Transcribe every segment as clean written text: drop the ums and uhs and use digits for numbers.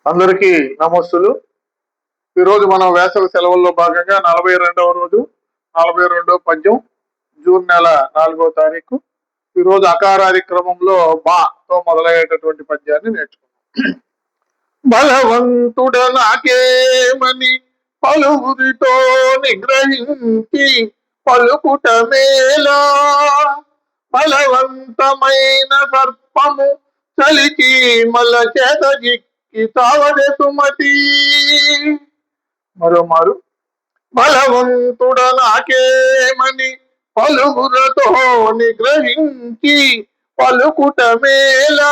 అందరికీ నమస్సులు. ఈరోజు మనం వేసవి సెలవుల్లో భాగంగా 42వ రోజు, 42వ పద్యం, జూన్ నెల 4వ తారీఖు. ఈరోజు అకారాది క్రమంలో బాతో మొదలయ్యేటటువంటి పద్యాన్ని నేర్చుకున్నాం. బలవంతుడ నాకేమని పలువురితో నిగ్రహించి పలుకుట మేలా, బలవంతమైన సర్పము చలిచి మల్ల చేత జిక్కి తావదే సుమతి. మరోమారు, బలవంతుడ నాకేమని పలువురతో నిగ్రహించి పలుకుట మేలా,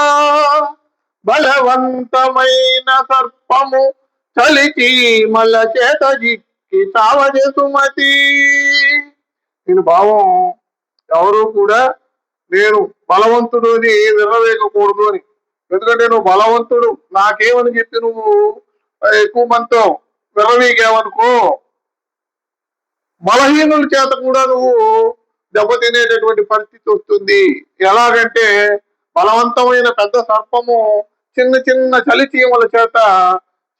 బలవంతమైన సర్పము చలిచి మల్ల చేత జిక్కి తావదే సుమతి. దీని భావం, ఎవరు కూడా నేను బలవంతుడు అని విర్రవేగకూడదు అని. ఎందుకంటే నువ్వు బలవంతుడు నాకేమని చెప్పి నువ్వు ఎక్కువ మందితో విర్రవీగావనుకో, బలహీనుల చేత కూడా నువ్వు దెబ్బతినేటటువంటి పరిస్థితి వస్తుంది. ఎలాగంటే బలవంతమైన పెద్ద సర్పము చిన్న చిన్న చలిచీమల చేత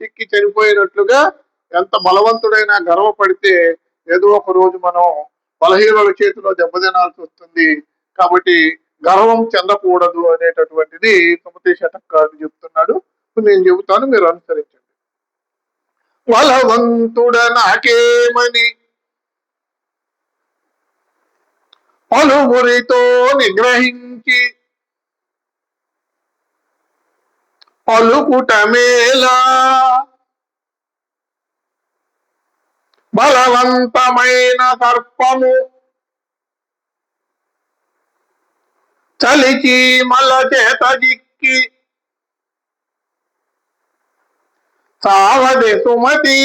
చిక్కి చనిపోయినట్లుగా ఎంత బలవంతుడైనా గర్వపడితే ఏదో ఒక రోజు మనం బలహీనుల చేతిలో దెబ్బతినాల్సి వస్తుంది. కాబట్టి గర్వం చెందకూడదు అనేటటువంటిది సుమతి శతకారుడు చెప్తున్నాడు. నేను చెబుతాను, మీరు అనుసరించండి. బలవంతుడ నాకేమని పలువురితో నిగ్రహించి పలుకుట మేలా, బలవంతమైన సర్పము చలిచి మల్ల చేత జిక్కి సావదే సుమతి.